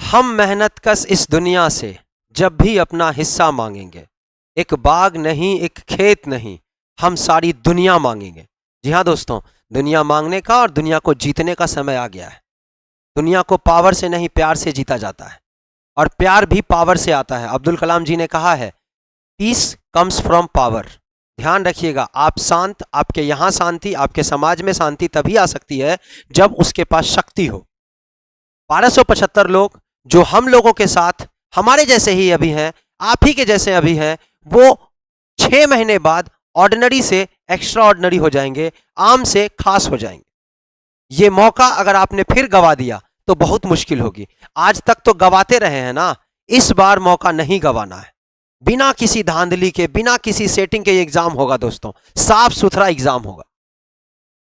हम मेहनतकश इस दुनिया से जब भी अपना हिस्सा मांगेंगे, एक बाग नहीं, एक खेत नहीं, हम सारी दुनिया मांगेंगे। जी हाँ दोस्तों, दुनिया मांगने का और दुनिया को जीतने का समय आ गया है। दुनिया को पावर से नहीं, प्यार से जीता जाता है, और प्यार भी पावर से आता है। अब्दुल कलाम जी ने कहा है, पीस कम्स फ्रॉम पावर। ध्यान रखिएगा, आप शांत, आपके यहाँ शांति, आपके समाज में शांति तभी आ सकती है जब उसके पास शक्ति हो। 1275 लोग जो हम लोगों के साथ हमारे जैसे ही अभी हैं, आप ही के जैसे अभी हैं, वो 6 महीने बाद ऑर्डिनरी से एक्स्ट्रा ऑर्डिनरी हो जाएंगे, आम से खास हो जाएंगे। ये मौका अगर आपने फिर गवा दिया तो बहुत मुश्किल होगी। आज तक तो गवाते रहे हैं ना, इस बार मौका नहीं गवाना है। बिना किसी धांधली के, बिना किसी सेटिंग के एग्जाम होगा दोस्तों, साफ सुथरा एग्जाम होगा।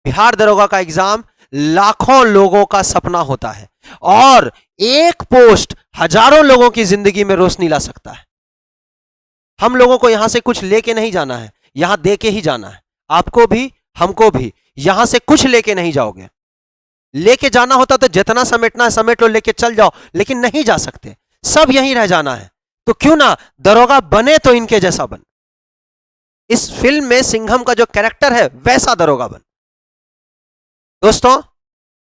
बिहार दरोगा का एग्जाम लाखों लोगों का सपना होता है, और एक पोस्ट हजारों लोगों की जिंदगी में रोशनी ला सकता है। हम लोगों को यहां से कुछ लेके नहीं जाना है, यहां दे के ही जाना है। आपको भी, हमको भी। यहां से कुछ लेके नहीं जाओगे। लेके जाना होता तो जितना समेटना है समेट लो, लेके चल जाओ, लेकिन नहीं जा सकते, सब यहीं रह जाना है। तो क्यों ना दरोगा बने तो इनके जैसा बन। इस फिल्म में सिंघम का जो कैरेक्टर है वैसा दरोगा बन। दोस्तों,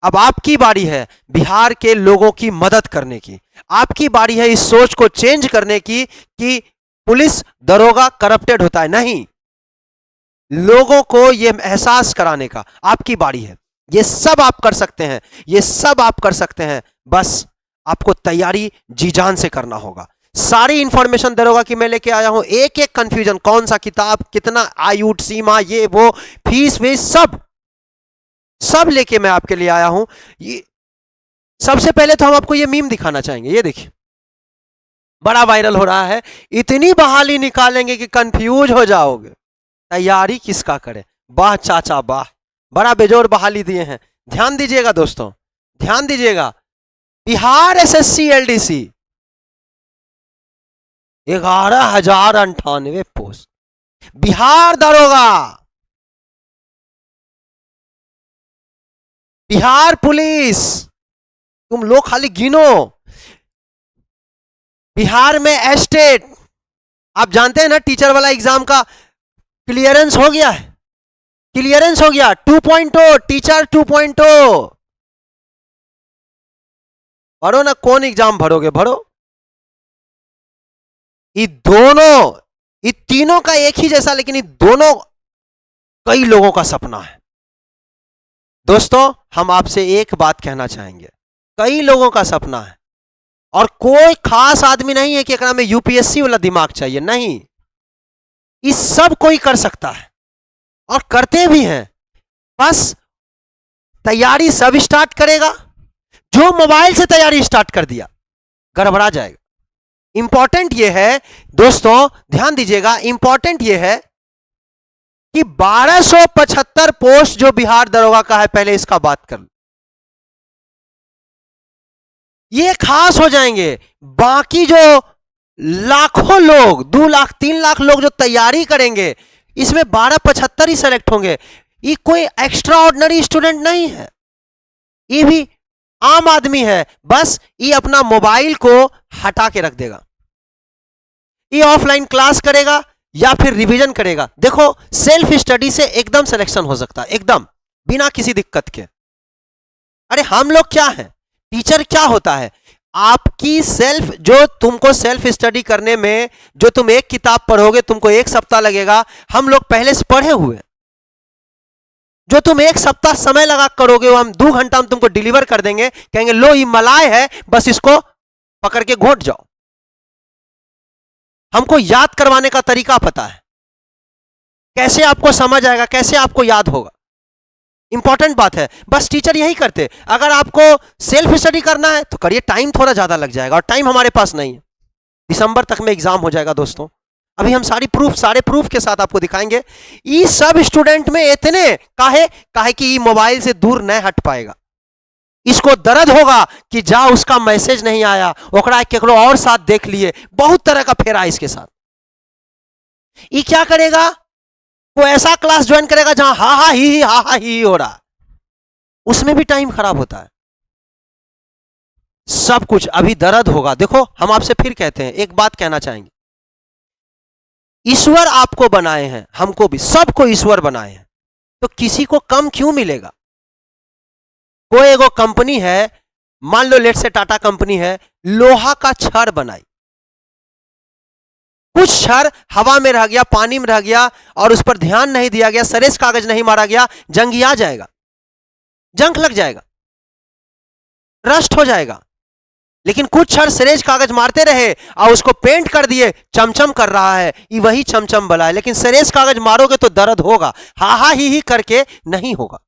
अब आपकी बारी है बिहार के लोगों की मदद करने की। आपकी बारी है इस सोच को चेंज करने की कि पुलिस दरोगा करप्टेड होता है। नहीं, लोगों को यह एहसास कराने का आपकी बारी है। ये सब आप कर सकते हैं, ये सब आप कर सकते हैं। बस आपको तैयारी जी जान से करना होगा। सारी इंफॉर्मेशन दरोगा की मैं लेके आया हूं, एक एक कंफ्यूजन, कौन सा किताब, कितना आयु सीमा, ये वो, फीस वीस, सब लेके मैं आपके लिए आया हूं। ये सबसे पहले तो हम आपको ये मीम दिखाना चाहेंगे। ये देखिए, बड़ा वायरल हो रहा है। इतनी बहाली निकालेंगे कि कंफ्यूज हो जाओगे। तैयारी किसका करे? वाह चाचा वाह, बड़ा बेजोर बहाली दिए हैं। ध्यान दीजिएगा दोस्तों, ध्यान दीजिएगा। Bihar SSC LDC 11,098 post. Bihar दरोगा, बिहार पुलिस, तुम लोग खाली गिनो। बिहार में एस्टेट, आप जानते हैं ना, टीचर वाला एग्जाम का क्लियरेंस हो गया है, क्लियरेंस हो गया 2.0, टीचर 2.0। भरो ना, कौन एग्जाम भरोगे भरो। ये दोनों, ये तीनों का एक ही जैसा, लेकिन ये दोनों कई लोगों का सपना है। दोस्तों, हम आपसे एक बात कहना चाहेंगे, कई लोगों का सपना है, और कोई खास आदमी नहीं है कि एकरा में यूपीएससी वाला दिमाग चाहिए। नहीं, इस सब कोई कर सकता है, और करते भी हैं। बस तैयारी सब स्टार्ट करेगा। जो मोबाइल से तैयारी स्टार्ट कर दिया गड़बड़ा जाएगा। इंपॉर्टेंट यह है दोस्तों, ध्यान दीजिएगा, इंपॉर्टेंट यह है कि 1275 पोस्ट जो बिहार दरोगा का है, पहले इसका बात कर लो, ये खास हो जाएंगे। बाकी जो लाखों लोग, 2 लाख 3 लाख लोग जो तैयारी करेंगे, इसमें 1275 ही सेलेक्ट होंगे। ये कोई एक्स्ट्रा ऑर्डिनरी स्टूडेंट नहीं है, ये भी आम आदमी है। बस ये अपना मोबाइल को हटा के रख देगा, ये ऑफलाइन क्लास करेगा या फिर रिवीजन करेगा। देखो, सेल्फ स्टडी से एकदम सिलेक्शन हो सकता है, एकदम बिना किसी दिक्कत के। अरे हम लोग क्या हैं, टीचर क्या होता है? आपकी सेल्फ, जो तुमको सेल्फ स्टडी करने में, जो तुम एक किताब पढ़ोगे तुमको 1 सप्ताह लगेगा, हम लोग पहले से पढ़े हुए। जो तुम 1 सप्ताह समय लगा करोगे, वो हम 2 घंटा में तुमको डिलीवर कर देंगे। कहेंगे लो ये मलाई है, बस इसको पकड़ के घोट जाओ। हमको याद करवाने का तरीका पता है, कैसे आपको समझ आएगा, कैसे आपको याद होगा। इंपॉर्टेंट बात है, बस टीचर यही करते। अगर आपको सेल्फ स्टडी करना है तो करिए, टाइम थोड़ा ज्यादा लग जाएगा, और टाइम हमारे पास नहीं है। दिसंबर तक में एग्जाम हो जाएगा दोस्तों। अभी हम सारे प्रूफ के साथ आपको दिखाएंगे। ये सब स्टूडेंट में इतने काहे कि ये मोबाइल से दूर नहीं हट पाएगा। इसको दर्द होगा कि जा उसका मैसेज नहीं आया, ओकरा केकरो और साथ देख लिए, बहुत तरह का फेरा इसके साथ। ये क्या करेगा, वो ऐसा क्लास ज्वाइन करेगा जहां हा ही हो रहा, उसमें भी टाइम खराब होता है। सब कुछ, अभी दर्द होगा। देखो हम आपसे फिर कहते हैं, एक बात कहना चाहेंगे, ईश्वर आपको बनाए हैं, हमको भी, सबको ईश्वर बनाए हैं, तो किसी को कम क्यों मिलेगा? कोई एगो कंपनी है, मान लो लेट से टाटा कंपनी है, लोहा का छड़ बनाई, कुछ छड़ हवा में रह गया, पानी में रह गया और उस पर ध्यान नहीं दिया गया, सरेस कागज नहीं मारा गया, जंगिया जाएगा, जंग लग जाएगा, रस्ट हो जाएगा। लेकिन कुछ छड़ सरेज कागज मारते रहे और उसको पेंट कर दिए, चमचम कर रहा है, ये वही चमचम बला है। लेकिन सरेज कागज मारोगे तो दर्द होगा, हा हा ही करके नहीं होगा।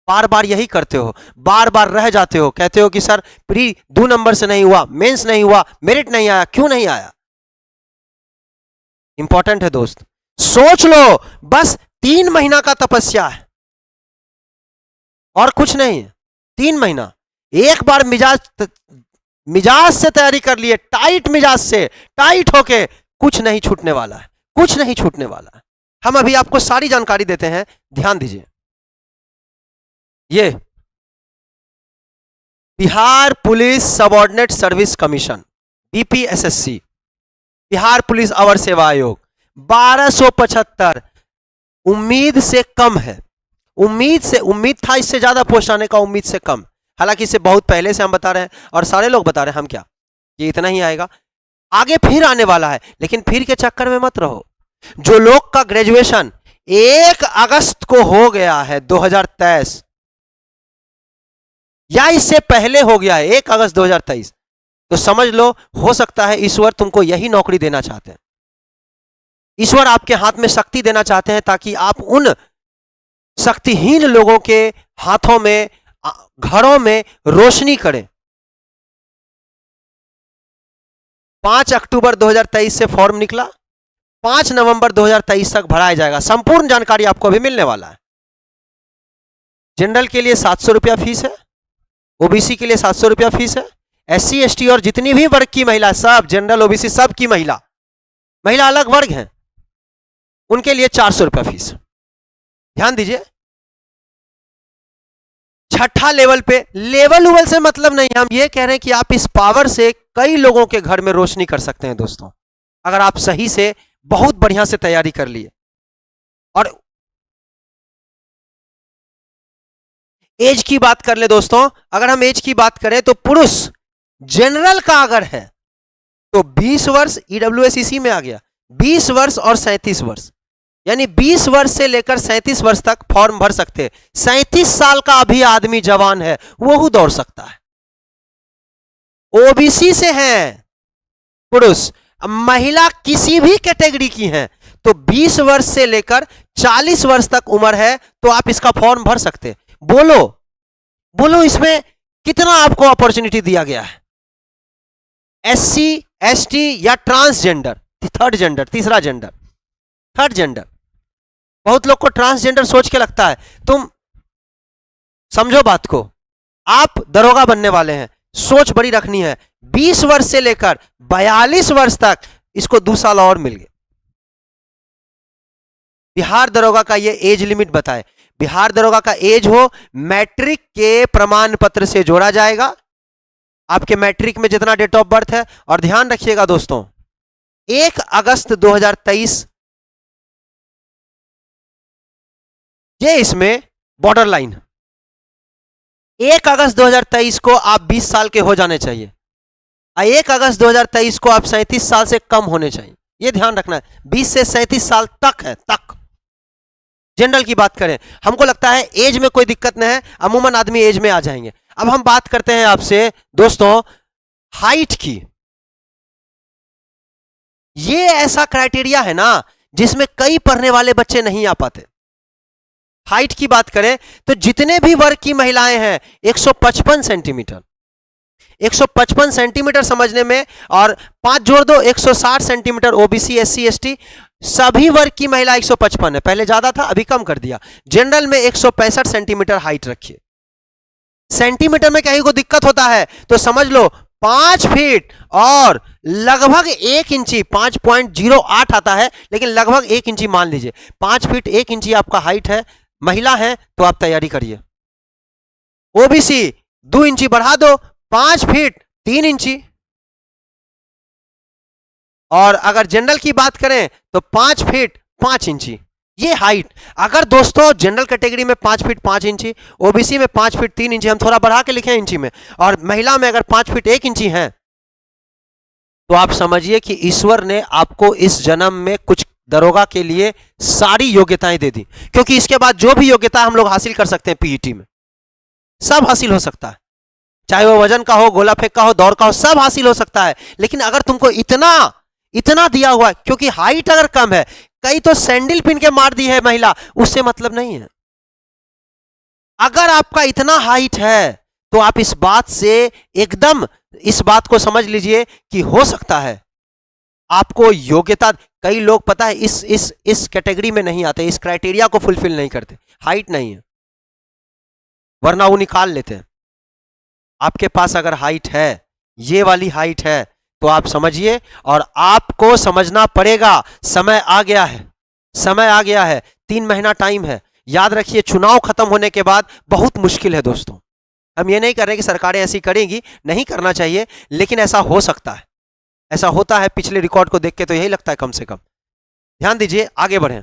बार बार यही करते हो, बार बार रह जाते हो, कहते हो कि सर प्री 2 नंबर से नहीं हुआ, मेंस नहीं हुआ, मेरिट नहीं आया, क्यों नहीं आया? इंपॉर्टेंट है दोस्त, सोच लो, बस 3 महीना का तपस्या है और कुछ नहीं है। 3 महीना, एक बार मिजाज से तैयारी कर लिए, टाइट मिजाज से, टाइट होके, कुछ नहीं छूटने वाला है, कुछ नहीं छूटने वाला है। हम अभी आपको सारी जानकारी देते हैं, ध्यान दीजिए। ये Bihar police subordinate service commission, BPSSC, Bihar police अवर सेवा आयोग, 1275, उम्मीद से कम है। उम्मीद था इससे ज्यादा पोस्ट आने का, उम्मीद से कम। हालांकि इसे बहुत पहले से हम बता रहे हैं और सारे लोग बता रहे हैं, हम क्या, ये इतना ही आएगा, आगे फिर आने वाला है। लेकिन फिर के चक्कर में मत रहो। जो लोग का ग्रेजुएशन 1 अगस्त को हो गया है 2023, या इससे पहले हो गया है 1 अगस्त 2023, तो समझ लो, हो सकता है ईश्वर तुमको यही नौकरी देना चाहते हैं। ईश्वर आपके हाथ में शक्ति देना चाहते हैं ताकि आप उन शक्तिहीन लोगों के हाथों में, घरों में रोशनी करें। 5 अक्टूबर 2023 से फॉर्म निकला, 5 नवंबर 2023 तक भराया जाएगा। संपूर्ण जानकारी आपको अभी मिलने वाला है। जनरल के लिए 700 रुपया फीस है, ओबीसी के लिए 700 रुपया फीस है, एससी एसटी और जितनी भी वर्ग की महिला, सब जनरल ओबीसी सब की महिला अलग वर्ग हैं, उनके लिए 400 रुपया फीस। ध्यान दीजिए, छठा लेवल पे, लेवल से मतलब नहीं, हम ये कह रहे हैं कि आप इस पावर से कई लोगों के घर में रोशनी कर सकते हैं दोस्तों, अगर आप सही से बहुत बढ़िया से तैयारी कर लिए। और एज की बात कर ले दोस्तों, अगर हम एज की बात करें तो पुरुष जनरल का अगर है तो 20 वर्ष, ईडब्ल्यूएस में आ गया, 20 वर्ष और 37 वर्ष, यानी 20 वर्ष से लेकर 37 वर्ष तक फॉर्म भर सकते हैं। 37 साल का अभी आदमी जवान है, वो दौड़ सकता है। ओबीसी से हैं पुरुष, महिला किसी भी कैटेगरी की हैं, तो 20 वर्ष से लेकर 40 वर्ष तक उम्र है तो आप इसका फॉर्म भर सकते हैं। बोलो इसमें कितना आपको अपॉर्चुनिटी दिया गया है? एससी एसटी या ट्रांसजेंडर, थर्ड जेंडर, तीसरा जेंडर, थर्ड जेंडर। बहुत लोग को ट्रांसजेंडर सोच के लगता है, तुम समझो बात को, आप दरोगा बनने वाले हैं, सोच बड़ी रखनी है। 20 वर्ष से लेकर 42 वर्ष तक इसको 2 साल और मिल गए। बिहार दरोगा का ये एज लिमिट बताए, बिहार दरोगा का एज हो, मैट्रिक के प्रमाण पत्र से जोड़ा जाएगा, आपके मैट्रिक में जितना डेट ऑफ बर्थ है। और ध्यान रखिएगा दोस्तों, 1 अगस्त 2023 ये इसमें बॉर्डर लाइन, 1 अगस्त 2023 को आप 20 साल के हो जाने चाहिए, 1 अगस्त 2023 को आप 37 साल से कम होने चाहिए। यह ध्यान रखना है, 20 से 37 साल तक है, तक। जनरल की बात करें, हमको लगता है एज में कोई दिक्कत नहीं है, अमूमन आदमी एज में आ जाएंगे। अब हम बात करते हैं आपसे दोस्तों हाइट की। ये ऐसा क्राइटेरिया है ना जिसमें कई पढ़ने वाले बच्चे नहीं आ पाते। हाइट की बात करें तो जितने भी वर्ग की महिलाएं हैं 155 सेंटीमीटर, 155 सेंटीमीटर समझने में, और 5 जोड़ दो 160 सेंटीमीटर ओबीसी एससी एसटी, सभी वर्ग की महिला 155 है। पहले ज्यादा था, अभी कम कर दिया। जनरल में 165 सेंटीमीटर हाइट रखिए। सेंटीमीटर में कहीं को दिक्कत होता है तो समझ लो 5 फीट और लगभग 1 इंची, 5.08 आता है, लेकिन लगभग 1 इंची मान लीजिए, 5 फीट 1 इंची आपका हाइट है, महिला है तो आप तैयारी करिए। ओबीसी 2 इंची बढ़ा दो, 5 फीट 3 इंची। और अगर जनरल की बात करें तो 5 फीट 5 इंची, ये हाइट। अगर दोस्तों जनरल कैटेगरी में 5 फीट 5 इंची, ओबीसी में 5 फीट 3 इंची, हम थोड़ा बढ़ा के लिखे इंची में, और महिला में अगर 5 फीट 1 इंची है, तो आप समझिए कि ईश्वर ने आपको इस जन्म में कुछ दरोगा के लिए सारी योग्यताएं दे दी। क्योंकि इसके बाद जो भी योग्यता हम लोग हासिल कर सकते हैं पीईटी में, सब हासिल हो सकता है। चाहे वो वजन का हो, गोला फेंक का हो, दौड़ का हो, सब हासिल हो सकता है। लेकिन अगर तुमको इतना इतना दिया हुआ है, क्योंकि हाइट अगर कम है, कई तो सैंडल पिन के मार दी है महिला, उससे मतलब नहीं है। अगर आपका इतना हाइट है तो आप इस बात से एकदम इस बात को समझ लीजिए कि हो सकता है आपको योग्यता। कई लोग पता है इस कैटेगरी में नहीं आते, इस क्राइटेरिया को फुलफिल नहीं करते, हाइट नहीं है, वरना वो निकाल लेते हैं। आपके पास अगर हाइट है, ये वाली हाइट है, तो आप समझिए, और आपको समझना पड़ेगा। समय आ गया है, समय आ गया है, 3 महीना टाइम है। याद रखिए, चुनाव खत्म होने के बाद बहुत मुश्किल है दोस्तों। हम ये नहीं कर रहे कि सरकारें ऐसी करेंगी, नहीं करना चाहिए, लेकिन ऐसा हो सकता है, ऐसा होता है। पिछले रिकॉर्ड को देख के तो यही लगता है कम से कम। ध्यान दीजिए, आगे बढ़ें।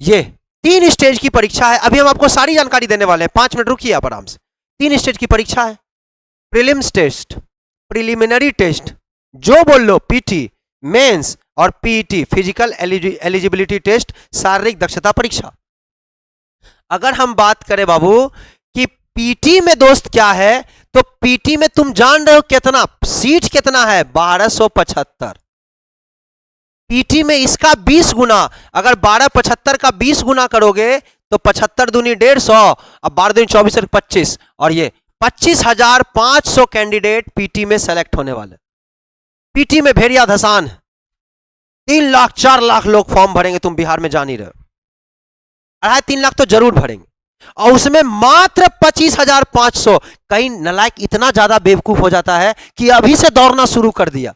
ये 3 स्टेज की परीक्षा है। अभी हम आपको सारी जानकारी देने वाले हैं, 5 मिनट रुकिए आप आराम से। 3 स्टेज की परीक्षा है। प्रीलिम्स टेस्ट, प्रिलिमिनरी टेस्ट, जो बोल लो, पीटी, मेंस और पीईटी, फिजिकल एलिजिबिलिटी टेस्ट, शारीरिक दक्षता परीक्षा। अगर हम बात करें बाबू कि पीटी में दोस्त क्या है, तो पीटी में तुम जान रहे हो कितना सीट कितना है, 1275। पीटी में इसका 20 गुना, अगर 1275 का 20 गुना करोगे तो 75 दूनी 150, अब 12 दूनी 24 और 25, और ये 25,500 कैंडिडेट पीटी में सेलेक्ट होने वाले। पीटी में भेड़िया धसान, 3 लाख 4 लाख लोग फॉर्म भरेंगे, तुम बिहार में जान ही रहे हो। 2.5-3 लाख तो जरूर भरेंगे, और उसमें मात्र 25,500। कई नलायक इतना ज्यादा बेवकूफ हो जाता है कि अभी से दौड़ना शुरू कर दिया।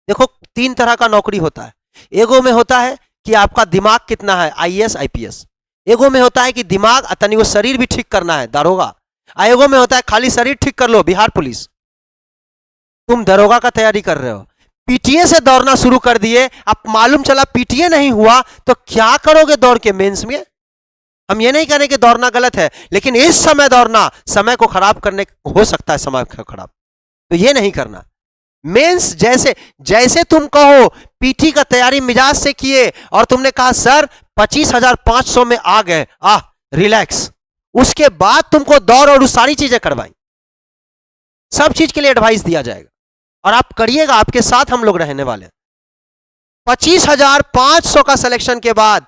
देखो, 3 तरह का नौकरी होता है। एगो में होता है कि आपका दिमाग कितना है, आईएएस आईपीएस। एगो में होता है कि दिमाग तनी वो शरीर भी ठीक करना है, दारोगा। एगो में होता है खाली शरीर ठीक कर लो, बिहार पुलिस। तुम दरोगा का तैयारी कर रहे हो, पीटीए से दौड़ना शुरू कर दिए, अब मालूम चला पीटीए नहीं हुआ तो क्या करोगे दौड़ के मेंस में। हम ये नहीं कह रहे कि दौड़ना गलत है, लेकिन इस समय दौड़ना समय को खराब करने हो सकता है, समय खराब, तो ये नहीं करना। मेंस जैसे जैसे तुम कहो पीटी का तैयारी मिजाज से किए और तुमने कहा सर 25,500 में आ गए, रिलैक्स, उसके बाद तुमको दौड़ और सारी चीजें करवाई, सब चीज के लिए एडवाइस दिया जाएगा और आप करिएगा, आपके साथ हम लोग रहने वाले। 25,500 का सिलेक्शन के बाद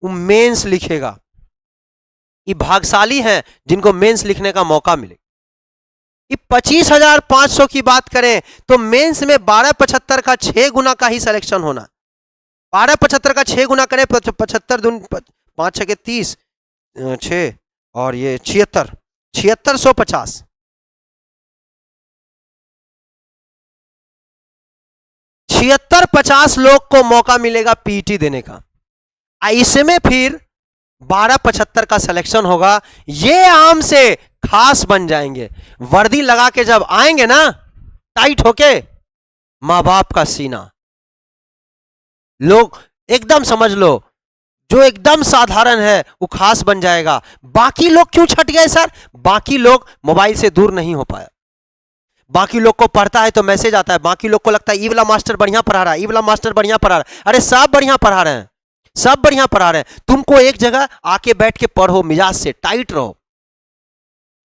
वो मेंस लिखेगा। ये भाग्यशाली हैं जिनको मेंस लिखने का मौका मिले। 25,500 की बात करें तो मेंस में 1275 का 6 गुना का ही सिलेक्शन होना। 1275 का 6 गुना करें, 75 दून 5 6 के 30, 6 और ये 76, 7650। 7650 लोग को मौका मिलेगा पीटी देने का। इसमें फिर 1275 का सिलेक्शन होगा। ये आम से खास बन जाएंगे, वर्दी लगा के जब आएंगे ना टाइट होके, मां बाप का सीना, लोग एकदम समझ लो, जो एकदम साधारण है वो खास बन जाएगा। बाकी लोग क्यों छट गए सर? बाकी लोग मोबाइल से दूर नहीं हो पाया। बाकी लोग को पढ़ता है तो मैसेज आता है, बाकी लोग को लगता है ई वाला मास्टर बढ़िया पढ़ा रहा है, ई वाला मास्टर बढ़िया पढ़ा रहा है। अरे सब बढ़िया पढ़ा रहे हैं, सब बढ़िया पढ़ा रहे हैं। तुमको एक जगह आके बैठ के पढ़ो, मिजाज से टाइट रहो।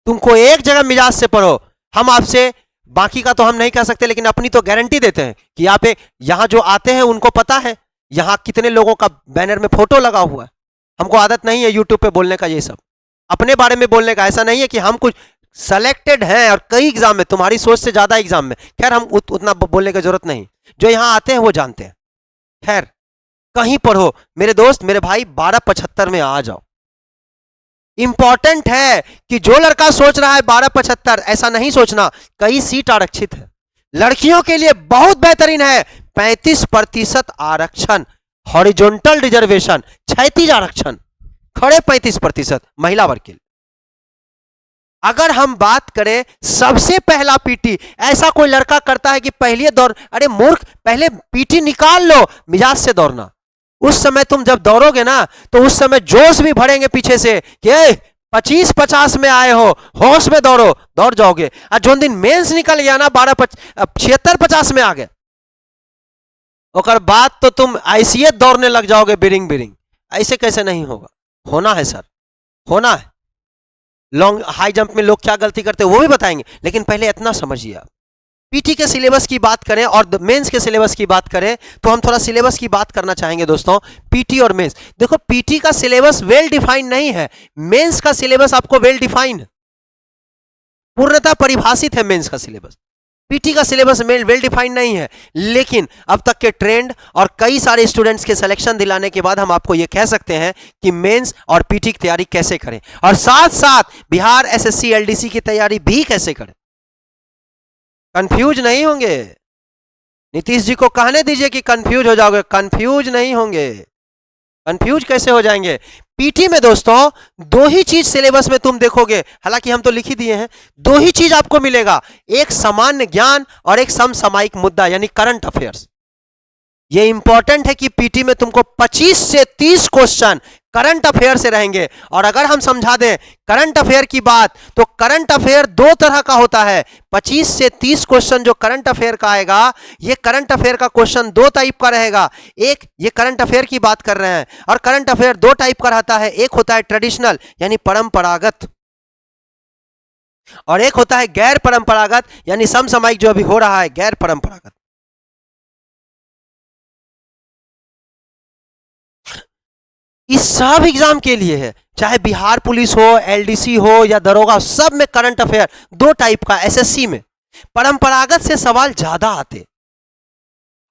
तुमको एक जगह मिजाज से पढ़ो। हम आपसे बाकी का तो हम नहीं कह सकते, लेकिन अपनी तो गारंटी देते हैं कि यहाँ पे यहाँ जो आते हैं उनको पता है यहाँ कितने लोगों का बैनर में फोटो लगा हुआ है। हमको आदत नहीं है यूट्यूब पे बोलने का, ये सब अपने बारे में बोलने का। ऐसा नहीं है कि हम कुछ सेलेक्टेड हैं और कई एग्जाम में, तुम्हारी सोच से ज्यादा एग्जाम में, खैर हम उतना बोलने की जरूरत नहीं। जो यहाँ आते हैं वो जानते हैं। खैर, कहीं पढ़ो मेरे दोस्त, मेरे भाई, 1275 में आ जाओ। इंपॉर्टेंट है कि जो लड़का सोच रहा है 1275, ऐसा नहीं सोचना, कई सीट आरक्षित है। लड़कियों के लिए बहुत बेहतरीन है, 35% आरक्षण, हॉरिजॉन्टल रिजर्वेशन, क्षैतिज आरक्षण, खड़े 35% महिला वर्ग के लिए। अगर हम बात करें सबसे पहला पीटी, ऐसा कोई लड़का करता है कि पहले दौड़, अरे मूर्ख, पहले पीटी निकाल लो मिजाज से दौड़ना। उस समय तुम जब दौड़ोगे ना तो उस समय जोश भी भरेंगे पीछे से कि 25-50 में आए हो, होश में दौड़ो, दौड़ जाओगे। और जो दिन मेंस निकल गया ना 76-50 में आ गए, और बाद तो तुम ऐसे दौड़ने लग जाओगे बिरिंग बिरिंग। ऐसे कैसे नहीं होगा, होना है सर, होना है। लॉन्ग हाई जंप में लोग क्या गलती करते हैं वो भी बताएंगे, लेकिन पहले इतना समझिए आप। पीटी के सिलेबस की बात करें और मेंस के सिलेबस की बात करें तो हम थोड़ा सिलेबस की बात करना चाहेंगे दोस्तों। पीटी और मेंस, देखो पीटी का सिलेबस वेल डिफाइंड नहीं है, मेंस का सिलेबस आपको वेल डिफाइंड, पूर्णतः परिभाषित है मेंस का सिलेबस। पीटी का सिलेबस में वेल डिफाइंड नहीं है, लेकिन अब तक के ट्रेंड और कई सारे स्टूडेंट्स के सिलेक्शन दिलाने के बाद हम आपको यह कह सकते हैं कि मेंस और पीटी की तैयारी कैसे करें, और साथ साथ बिहार एसएससी एलडीसी की तैयारी भी कैसे करें। कंफ्यूज नहीं होंगे, नीतीश जी को कहने दीजिए कि कंफ्यूज हो जाओगे, कंफ्यूज नहीं होंगे। कंफ्यूज कैसे हो जाएंगे? पीटी में दोस्तों दो ही चीज सिलेबस में तुम देखोगे, हालांकि हम तो लिख ही दिए हैं, दो ही चीज आपको मिलेगा, एक सामान्य ज्ञान और एक समसामयिक मुद्दा यानी करंट अफेयर्स। ये इंपॉर्टेंट है कि पीटी में तुमको 25 से 30 क्वेश्चन करंट अफेयर से रहेंगे। और अगर हम समझा दें करंट अफेयर की बात, तो करंट अफेयर दो तरह का होता है। 25 से 30 क्वेश्चन जो करंट अफेयर का आएगा, ये करंट अफेयर का क्वेश्चन दो टाइप का रहेगा। एक, ये करंट अफेयर की बात कर रहे हैं, और करंट अफेयर दो टाइप का रहता है, एक होता है ट्रेडिशनल यानी परंपरागत, और एक होता है गैर परंपरागत यानी समसामयिक, जो अभी हो रहा है गैर परंपरागत। इस सब एग्जाम के लिए है, चाहे बिहार पुलिस हो, एलडीसी हो या दरोगा, सब में करंट अफेयर दो टाइप का। एसएससी में परंपरागत से सवाल ज्यादा आते,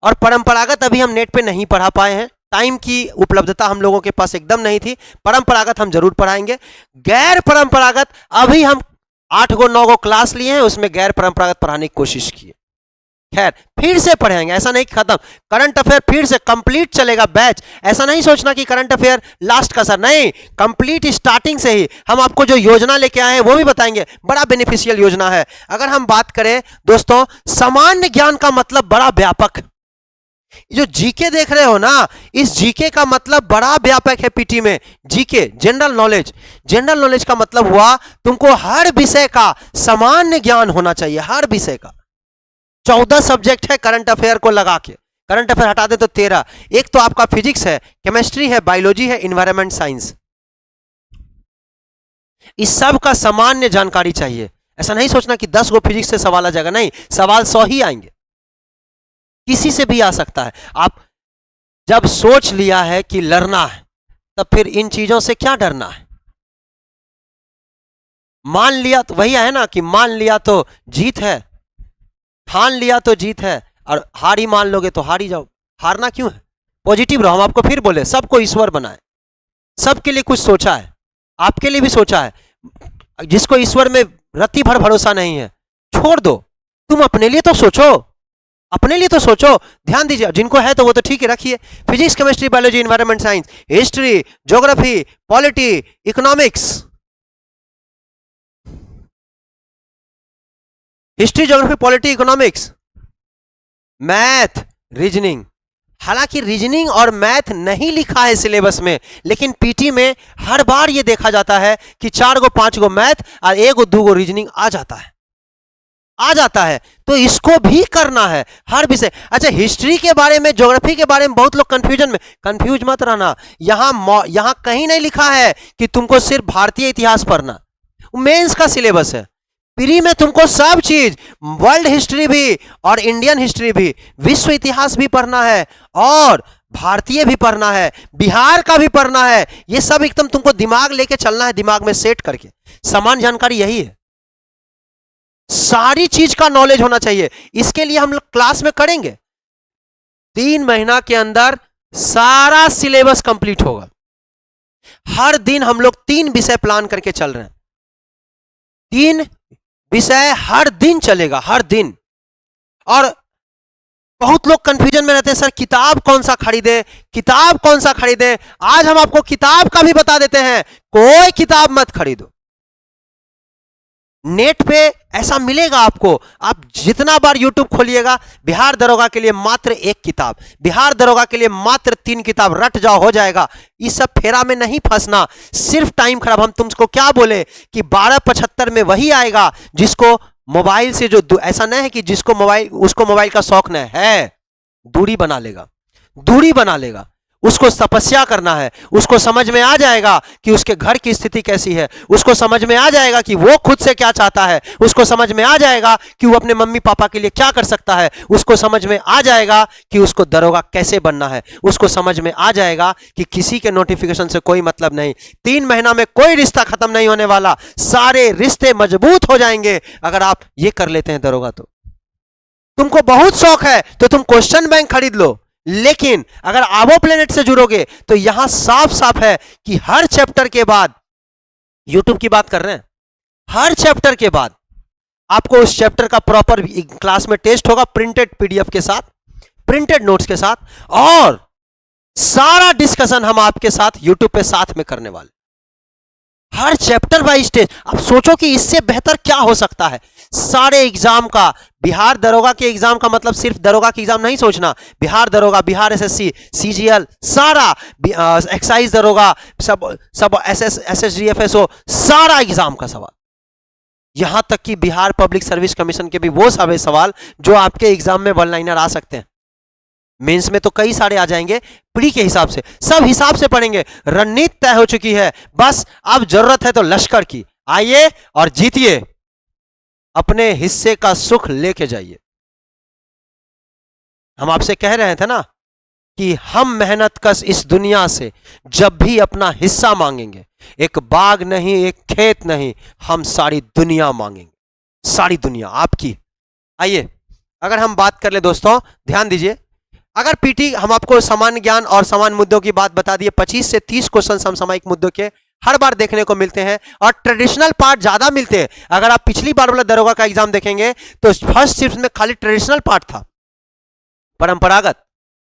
और परंपरागत अभी हम नेट पे नहीं पढ़ा पाए हैं, टाइम की उपलब्धता हम लोगों के पास एकदम नहीं थी। परंपरागत हम जरूर पढ़ाएंगे। गैर परंपरागत अभी हम 8 गो 9 गो क्लास लिए हैं, उसमें गैर परंपरागत पढ़ाने की कोशिश की है। खैर फिर से पढ़ेंगे, ऐसा नहीं खत्म, करंट अफेयर फिर से कंप्लीट चलेगा बैच। ऐसा नहीं सोचना कि करंट अफेयर लास्ट का सर, नहीं, कंप्लीट स्टार्टिंग से ही हम आपको जो योजना लेके आए हैं वो भी बताएंगे। बड़ा बेनिफिशियल योजना है। अगर हम बात करें दोस्तों, सामान्य ज्ञान का मतलब बड़ा व्यापक, जो जीके देख रहे हो ना, इस जीके का मतलब बड़ा व्यापक है। पीटी में GK general knowledge, general knowledge का मतलब हुआ तुमको हर विषय का सामान्य ज्ञान होना चाहिए, हर विषय का। 14 सब्जेक्ट है करंट अफेयर को लगा के, करंट अफेयर हटा दे तो 13। एक तो आपका फिजिक्स है, केमिस्ट्री है, बायोलॉजी है, इन्वायरमेंट साइंस, इस सब का सामान्य जानकारी चाहिए। ऐसा नहीं सोचना कि 10 गो फिजिक्स से सवाल आ जाएगा, नहीं, सवाल 100 ही आएंगे, किसी से भी आ सकता है। आप जब सोच लिया है कि लड़ना है, तब फिर इन चीजों से क्या डरना है। मान लिया तो वही है ना कि मान लिया तो जीत है, ठान लिया तो जीत है, और हार ही मान लोगे तो हार ही जाओ। हारना क्यों है? पॉजिटिव रहो। हम आपको फिर बोले, सबको ईश्वर बनाए, सबके लिए कुछ सोचा है, आपके लिए भी सोचा है। जिसको ईश्वर में रत्ती भर भरोसा नहीं है, छोड़ दो, तुम अपने लिए तो सोचो, अपने लिए तो सोचो। ध्यान दीजिए, जिनको है तो वो तो ठीक है, रखिए। Physics, chemistry, biology, environment science, history, geography, polity, economics, history, geography, polity, economics, math, reasoning. हालांकि रीजनिंग और मैथ नहीं लिखा है सिलेबस में, लेकिन पीटी में हर बार यह देखा जाता है कि 4 गो 5 गो मैथ और 1 गो 2 गो रीजनिंग आ जाता है, आ जाता है। तो इसको भी करना है हर विषय। अच्छा, हिस्ट्री के बारे में, ज्योग्राफी के बारे में बहुत लोग कंफ्यूजन में, कंफ्यूज मत रहना। यहां कहीं नहीं लिखा है कि तुमको सिर्फ भारतीय इतिहास पढ़ना, मेंस का सिलेबस है। प्री में तुमको सब चीज, वर्ल्ड हिस्ट्री भी और इंडियन हिस्ट्री भी, विश्व इतिहास भी पढ़ना है, और भारतीय भी पढ़ना है, बिहार का भी पढ़ना है। ये सब एकदम तुमको दिमाग लेके चलना है, दिमाग में सेट करके। समान जानकारी यही है, सारी चीज का नॉलेज होना चाहिए। इसके लिए हम लोग क्लास में करेंगे, 3 महीना के अंदर सारा सिलेबस कंप्लीट होगा। हर दिन हम लोग 3 विषय प्लान करके चल रहे हैं, 3 विषय हर दिन चलेगा, हर दिन। और बहुत लोग कंफ्यूजन में रहते हैं, सर किताब कौन सा खरीदे, किताब कौन सा खरीदे। आज हम आपको किताब का भी बता देते हैं, कोई किताब मत खरीदो, नेट पे ऐसा मिलेगा आपको, आप जितना बार यूट्यूब खोलिएगा, बिहार दरोगा के लिए मात्र 1 किताब, बिहार दरोगा के लिए मात्र 3 किताब, रट जाओ, हो जाएगा। इस सब फेरा में नहीं फंसना, सिर्फ टाइम खराब। हम तुमको क्या बोले कि 1275 में वही आएगा जिसको मोबाइल से जो ऐसा नहीं है कि जिसको मोबाइल, उसको मोबाइल का शौक नहीं है, दूरी बना लेगा, दूरी बना लेगा। उसको तपस्या करना है, उसको समझ में आ जाएगा कि उसके घर की स्थिति कैसी है, उसको समझ में आ जाएगा कि वो खुद से क्या चाहता है, उसको समझ में आ जाएगा कि वो अपने मम्मी पापा के लिए क्या कर सकता है, उसको समझ में आ जाएगा कि उसको दरोगा कैसे बनना है, उसको समझ में आ जाएगा कि किसी के नोटिफिकेशन से कोई मतलब नहीं, 3 महीना में कोई रिश्ता खत्म नहीं होने वाला, सारे रिश्ते मजबूत हो जाएंगे अगर आप ये कर लेते हैं दरोगा। तो तुमको बहुत शौक है तो तुम क्वेश्चन बैंक खरीद लो, लेकिन अगर आवो प्लेनेट से जुड़ोगे तो यहां साफ साफ है कि हर चैप्टर के बाद, यूट्यूब की बात कर रहे हैं, हर चैप्टर के बाद आपको उस चैप्टर का प्रॉपर क्लास में टेस्ट होगा, प्रिंटेड पीडीएफ के साथ, प्रिंटेड नोट्स के साथ, और सारा डिस्कशन हम आपके साथ यूट्यूब पे साथ में करने वाले, हर चैप्टर वाइज टेस्ट। आप सोचो कि इससे बेहतर क्या हो सकता है। सारे एग्जाम का, बिहार दरोगा के एग्जाम का मतलब सिर्फ दरोगा के एग्जाम नहीं सोचना, बिहार दरोगा, बिहार एसएससी, सीजीएल, सारा एक्साइज दरोगा, सब एसएसडी, एफएसओ, सारा एग्जाम का सवाल, यहां तक कि बिहार पब्लिक सर्विस कमीशन के भी वो सारे सवाल जो आपके एग्जाम में वन लाइनर आ सकते हैं, मेंस में तो कई सारे आ जाएंगे, प्री के हिसाब से, सब हिसाब से पढ़ेंगे। रणनीति तय हो चुकी है, बस अब जरूरत है तो लश्कर की, आइए और जीतिए, अपने हिस्से का सुख लेके जाइए। हम आपसे कह रहे थे ना कि हम मेहनत कश इस दुनिया से जब भी अपना हिस्सा मांगेंगे, एक बाग नहीं, एक खेत नहीं, हम सारी दुनिया मांगेंगे, सारी दुनिया आपकी। आइए अगर हम बात कर ले दोस्तों, ध्यान दीजिए, अगर पीटी हम आपको सामान्य ज्ञान और सामान्य मुद्दों की बात बता दिए, 25 से 30 क्वेश्चन समसामयिक मुद्दों के हर बार देखने को मिलते हैं और ट्रेडिशनल पार्ट ज्यादा मिलते हैं। अगर आप पिछली बार वाला दरोगा का एग्जाम देखेंगे तो फर्स्ट शिफ्ट में खाली ट्रेडिशनल पार्ट था, परंपरागत,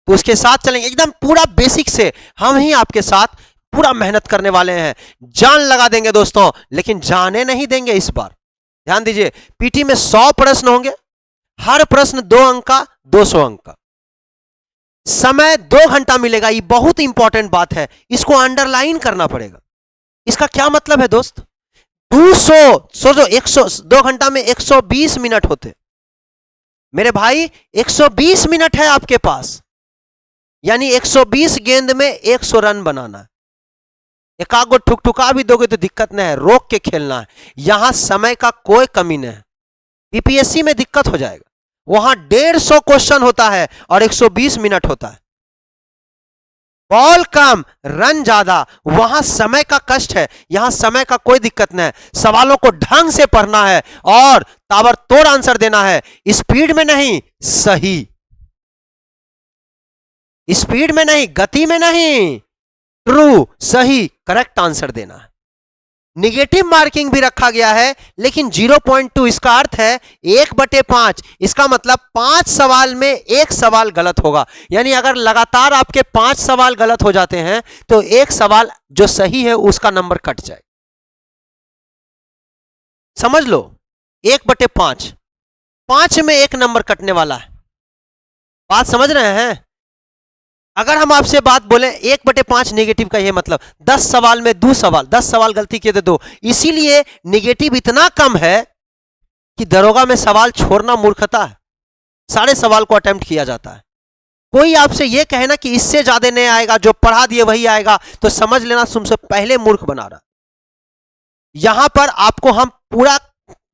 तो उसके साथ चलेंगे एकदम पूरा बेसिक से। हम ही आपके साथ पूरा मेहनत करने वाले हैं, जान लगा देंगे दोस्तों, लेकिन जाने नहीं देंगे इस बार। ध्यान दीजिए, पीटी में 100 प्रश्न होंगे, हर प्रश्न 2 अंक का, 200 अंक का, समय 2 घंटा मिलेगा। ये बहुत इंपॉर्टेंट बात है, इसको अंडरलाइन करना पड़ेगा। इसका क्या मतलब है दोस्त, 200, सोचो 2 घंटा में 120 मिनट होते मेरे भाई, 120 मिनट है आपके पास, यानी 120 गेंद में 100 रन बनाना है। एक आध गो ठुकठुका भी दोगे तो दिक्कत नहीं है, रोक के खेलना है। यहां समय का कोई कमी नहीं है। बीपीएससी में दिक्कत हो जाएगा, वहां 150 क्वेश्चन होता है और 120 मिनट होता है, बॉल कम रन ज्यादा, वहां समय का कष्ट है, यहां समय का कोई दिक्कत नहीं है। सवालों को ढंग से पढ़ना है और ताबड़तोड़ आंसर देना है, स्पीड में नहीं, सही स्पीड में नहीं, गति में नहीं, ट्रू, सही, करेक्ट आंसर देना है। निगेटिव मार्किंग भी रखा गया है, लेकिन 0.2, इसका अर्थ है 1/5, इसका मतलब 5 सवाल में 1 सवाल गलत होगा। यानी अगर लगातार आपके 5 सवाल गलत हो जाते हैं तो 1 सवाल जो सही है उसका नंबर कट जाए। समझ लो, 1/5, 5 में 1 नंबर कटने वाला है। बात समझ रहे हैं? अगर हम आपसे बात बोले 1/5 नेगेटिव का ये मतलब 10 सवाल में 2 सवाल, 10 सवाल गलती किए तो 2, इसीलिए नेगेटिव इतना कम है कि दरोगा में सवाल छोड़ना मूर्खता है, सारे सवाल को अटेम्प्ट किया जाता है। कोई आपसे ये कहे ना कि इससे ज्यादा नहीं आएगा, जो पढ़ा दिए वही आएगा, तो समझ लेना तुमसे पहले मूर्ख बना रहा। यहां पर आपको हम पूरा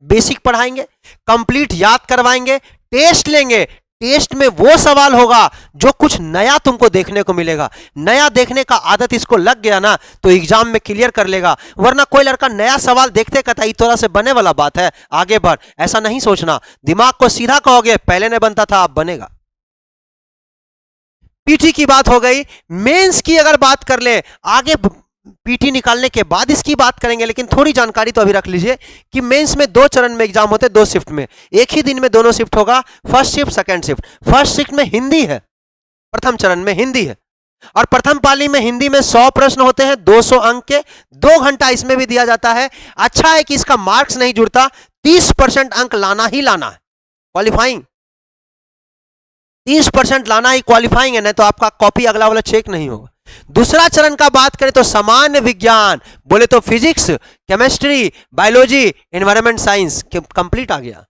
बेसिक पढ़ाएंगे, कंप्लीट याद करवाएंगे, टेस्ट लेंगे। टेस्ट में वो सवाल होगा जो कुछ नया तुमको देखने को मिलेगा। नया देखने का आदत इसको लग गया ना तो एग्जाम में क्लियर कर लेगा, वरना कोई लड़का नया सवाल देखते कहता है थोड़ा से बने वाला बात है, आगे बढ़, ऐसा नहीं सोचना। दिमाग को सीधा कहोगे पहले नहीं बनता था, अब बनेगा। पीटी की बात हो गई, मेंस की अगर बात कर ले, आगे पीटी निकालने के बाद इसकी बात करेंगे, लेकिन थोड़ी जानकारी तो अभी रख लीजिए कि मेंस में 2 चरण में एग्जाम होते हैं, 2 शिफ्ट में, एक ही दिन में दोनों शिफ्ट होगा, first shift second shift. First shift में हिंदी है, प्रथम चरण में हिंदी है, और प्रथम पाली में हिंदी में 100 प्रश्न होते हैं, 200 अंक के, 2 घंटा इसमें भी दिया जाता है। अच्छा है कि इसका मार्क्स नहीं जुड़ता, 30% अंक लाना ही लाना है, क्वालिफाइंग 30% लाना ही क्वालिफाइंग है, नहीं तो आपका कॉपी अगला वाला चेक नहीं होगा। दूसरा चरण का बात करें तो सामान्य विज्ञान, बोले तो physics, chemistry, biology, environment science complete आ गया।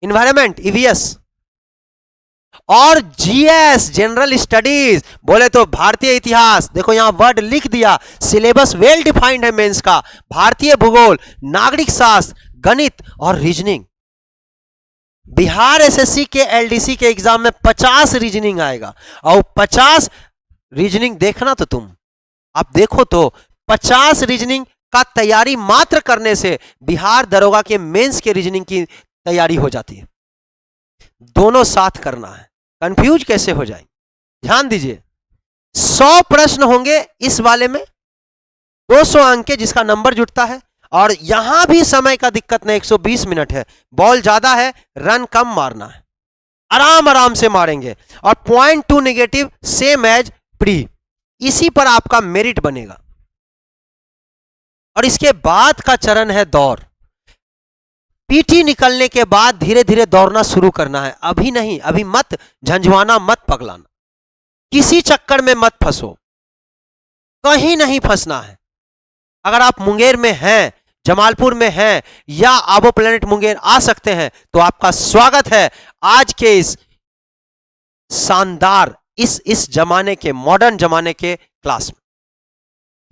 एनवायरमेंट ईवीएस और जीएस जनरल स्टडीज, बोले तो भारतीय इतिहास, देखो यहां वर्ड लिख दिया, सिलेबस वेल डिफाइंड है मेंस का, भारतीय भूगोल, नागरिक शास्त्र, गणित और रीजनिंग। बिहार एसएससी के एलडीसी के एग्जाम में 50 रीजनिंग आएगा, और 50 रीजनिंग देखना तो तुम आप देखो तो 50 रीजनिंग का तैयारी मात्र करने से बिहार दरोगा के मेंस के रीजनिंग की तैयारी हो जाती है। दोनों साथ करना है, कंफ्यूज कैसे हो जाएंगे। ध्यान दीजिए, 100 प्रश्न होंगे इस वाले में, 200 अंक के जिसका नंबर जुटता है, और यहां भी समय का दिक्कत नहीं, 120 मिनट है, बॉल ज्यादा है, रन कम मारना है, आराम आराम से मारेंगे, और 0.2 नेगेटिव सेम एज प्री, इसी पर आपका मेरिट बनेगा। और इसके बाद का चरण है दौड़। पीटी निकलने के बाद धीरे धीरे दौड़ना शुरू करना है, अभी नहीं, अभी मत झंझवाना, मत पगलाना, किसी चक्कर में मत फंसो, कहीं नहीं फंसना है। अगर आप मुंगेर में हैं, जमालपुर में हैं, या आबो प्लेनेट मुंगेर आ सकते हैं, तो आपका स्वागत है आज के इस शानदार इस जमाने के, मॉडर्न जमाने के क्लास में।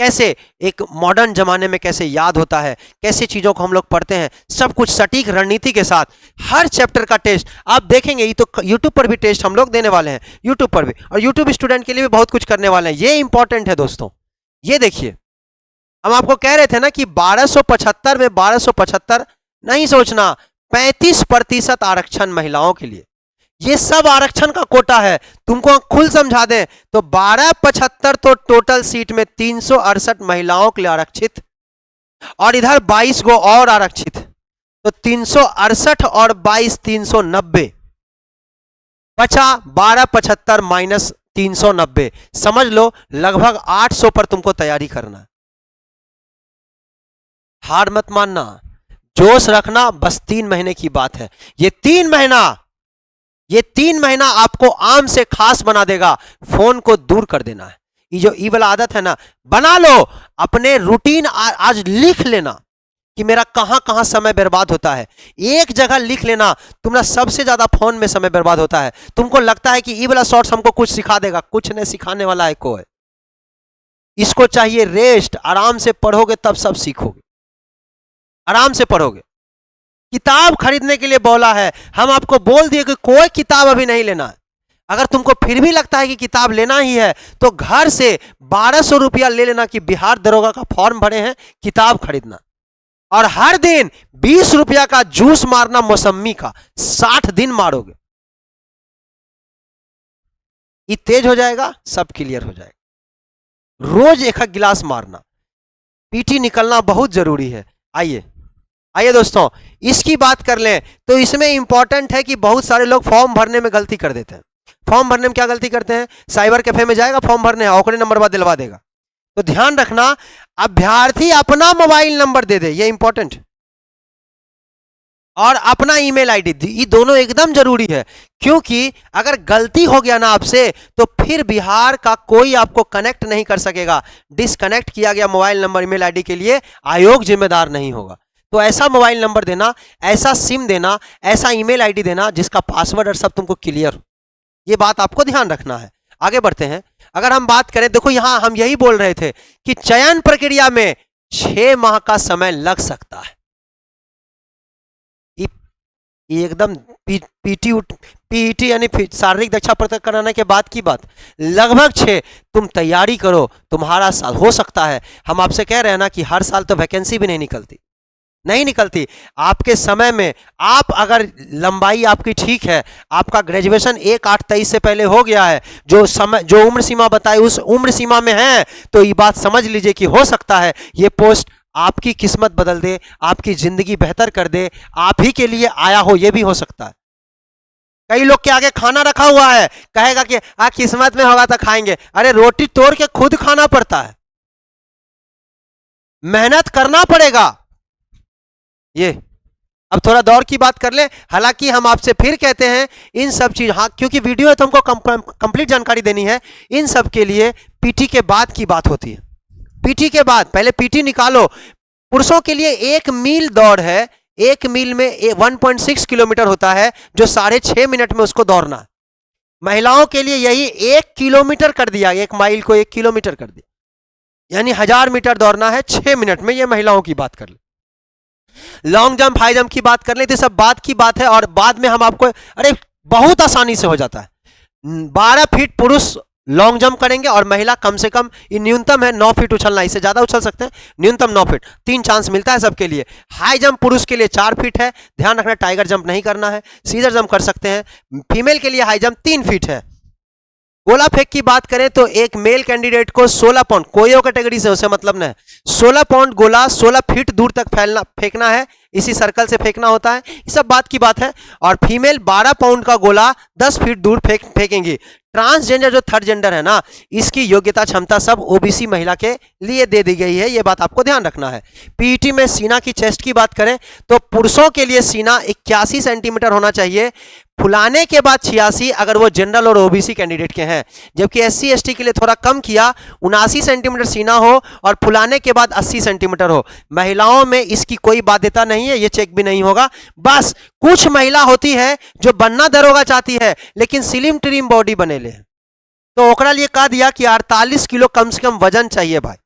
कैसे एक मॉडर्न जमाने में कैसे याद होता है, कैसे चीजों को हम लोग पढ़ते हैं, सब कुछ सटीक रणनीति के साथ, हर चैप्टर का टेस्ट आप देखेंगे। ये तो यूट्यूब पर भी टेस्ट हम लोग देने वाले हैं, यूट्यूब पर भी, और यूट्यूब स्टूडेंट के लिए भी बहुत कुछ करने वाले हैं, ये इंपॉर्टेंट है दोस्तों। ये देखिए, हम आपको कह रहे थे ना कि 1275 में 1275 नहीं सोचना, 35% आरक्षण महिलाओं के लिए, ये सब आरक्षण का कोटा है। तुमको खुल समझा दें तो 1275 तो टोटल सीट में 368 महिलाओं के लिए आरक्षित, और इधर 22 गो और आरक्षित, तो 368 और 22 390, बचा 1275 माइनस 390, समझ लो लगभग 800 पर तुमको तैयारी करना है। हार मत मानना, जोश रखना, बस 3 महीने की बात है। ये 3 महीना आपको आम से खास बना देगा। फोन को दूर कर देना है, ये जो ई वाला आदत है ना, बना लो अपने रूटीन। आज लिख लेना कि मेरा कहां कहां समय बर्बाद होता है, एक जगह लिख लेना। तुम्हारा सबसे ज्यादा फोन में समय बर्बाद होता है। तुमको लगता है कि ई वाला शॉर्ट्स हमको कुछ सिखा देगा, कुछ नहीं सिखाने वाला है कोई। इसको चाहिए रेस्ट, आराम से पढ़ोगे तब सब सीखोगे, आराम से पढ़ोगे। किताब खरीदने के लिए बोला है, हम आपको बोल दिए कि कोई किताब अभी नहीं लेना है। अगर तुमको फिर भी लगता है कि किताब लेना ही है, तो घर से 1200 रुपया ले लेना कि बिहार दरोगा का फॉर्म भरे हैं, किताब खरीदना, और हर दिन 20 रुपया का जूस मारना मौसम्मी का, 60 दिन मारोगे, ये तेज हो जाएगा, सब क्लियर हो जाएगा। रोज एक गिलास मारना, पीटी निकलना बहुत जरूरी है। आइए दोस्तों, इसकी बात कर लें तो इसमें इंपॉर्टेंट है कि बहुत सारे लोग फॉर्म भरने में गलती कर देते हैं। फॉर्म भरने में क्या गलती करते हैं, साइबर कैफे में जाएगा, फॉर्म भरने औकड़े नंबर बाद दिलवा देगा। तो ध्यान रखना, अभ्यर्थी अपना मोबाइल नंबर दे दे, ये इंपॉर्टेंट, और अपना ईमेल आईडी, ये दोनों एकदम जरूरी है। क्योंकि अगर गलती हो गया ना आपसे, तो फिर बिहार का कोई आपको कनेक्ट नहीं कर सकेगा। डिसकनेक्ट किया गया मोबाइल नंबर ईमेल आईडी के लिए आयोग जिम्मेदार नहीं होगा। तो ऐसा मोबाइल नंबर देना, ऐसा सिम देना, ऐसा ईमेल आईडी देना जिसका पासवर्ड और सब तुमको क्लियर हो। ये बात आपको ध्यान रखना है। आगे बढ़ते हैं। अगर हम बात करें, देखो यहां हम यही बोल रहे थे कि चयन प्रक्रिया में 6 माह का समय लग सकता है। ये एकदम पीटी यानी शारीरिक दक्षता परीक्षा कराने के बाद की बात, लगभग 6। तुम तैयारी करो, तुम्हारा साल हो सकता है। हम आपसे कह रहे हैं ना कि हर साल तो वैकेंसी भी नहीं निकलती। आपके समय में आप अगर लंबाई आपकी ठीक है, आपका ग्रेजुएशन 1/8/23 से पहले हो गया है, जो उम्र सीमा बताई उस उम्र सीमा में है, तो ये बात समझ लीजिए कि हो सकता है ये पोस्ट आपकी किस्मत बदल दे, आपकी जिंदगी बेहतर कर दे, आप ही के लिए आया हो, ये भी हो सकता है। कई लोग के आगे खाना रखा हुआ है, कहेगा कि किस्मत में होगा तो खाएंगे। अरे रोटी तोड़ के खुद खाना पड़ता है, मेहनत करना पड़ेगा। ये अब थोड़ा दौड़ की बात कर ले। हालांकि हम आपसे फिर कहते हैं इन सब चीज, हाँ क्योंकि वीडियो है तो हमको कंप्लीट जानकारी देनी है। इन सब के लिए पीटी के बाद की बात होती है। पीटी के बाद पहले पीटी निकालो। पुरुषों के लिए 1 मील दौड़ है, 1 मील में 1.6 किलोमीटर होता है, जो 6.5 मिनट में उसको दौड़ना है। महिलाओं के लिए यही 1 किलोमीटर कर दिया, 1 माइल को 1 किलोमीटर कर दिया, यानी 1000 मीटर दौड़ना है 6 मिनट में। ये महिलाओं की बात कर ले। लॉन्ग जंप, हाई जंप की बात कर ले तो सब बात की बात है, और बाद में हम आपको, अरे बहुत आसानी से हो जाता है। 12 फीट पुरुष लॉन्ग जंप करेंगे और महिला कम से कम, ये न्यूनतम है 9 फीट उछलना, इससे ज्यादा उछल सकते हैं, न्यूनतम 9 फीट, 3 चांस मिलता है सबके लिए। हाई जंप पुरुष के लिए 4 फीट है, ध्यान रखना टाइगर जंप नहीं करना है, सीजर जंप कर सकते हैं। फीमेल के लिए हाई जंप 3 फीट है। गोला फेंक की बात करें तो एक मेल कैंडिडेट को 16 पाउंड, कोई कैटेगरी से उसे मतलब नहीं, 16 पाउंड गोला 16 फीट दूर तक फेंकना है, इसी सर्कल से फेंकना होता है, ये सब बात की बात है। और फीमेल 12 पाउंड का गोला 10 फीट दूर फेंकेंगी। ट्रांसजेंडर जो थर्ड जेंडर है ना, इसकी योग्यता क्षमता सब ओबीसी महिला के लिए दे दी गई है, ये बात आपको ध्यान रखना है। पीईटी में सीना की चेस्ट की बात करें तो पुरुषों के लिए सीना 81 सेंटीमीटर होना चाहिए, फुलाने के बाद 86 अगर वो जनरल और ओबीसी कैंडिडेट के हैं, जबकि एससी एसटी के लिए थोड़ा कम किया, 79 सेंटीमीटर सीना हो और फुलाने के बाद 80 सेंटीमीटर हो। महिलाओं में इसकी कोई बाध्यता नहीं है, ये चेक भी नहीं होगा। बस कुछ महिला होती है जो बनना दरोगा चाहती है लेकिन स्लिम ट्रिम बॉडी बने ले, तो ओकरा लिए कह दिया कि 48 किलो कम से कम वजन चाहिए भाई।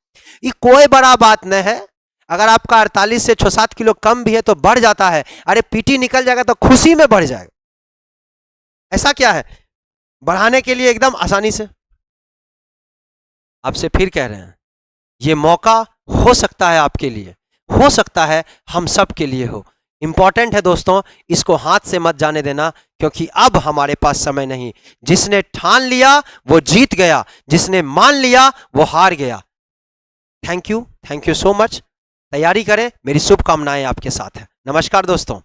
ये कोई बड़ा बात नहीं है, अगर आपका 48 से 6-7 किलो कम भी है तो बढ़ जाता है। अरे पीटी निकल जाएगा तो खुशी में बढ़ जाएगा, ऐसा क्या है, बढ़ाने के लिए एकदम आसानी से। आपसे फिर कह रहे हैं, ये मौका हो सकता है आपके लिए, हो सकता है हम सब के लिए हो। इंपॉर्टेंट है दोस्तों, इसको हाथ से मत जाने देना, क्योंकि अब हमारे पास समय नहीं। जिसने ठान लिया वो जीत गया, जिसने मान लिया वो हार गया। Thank you so much. तैयारी करें, मेरी शुभकामनाएं आपके साथ है। नमस्कार दोस्तों।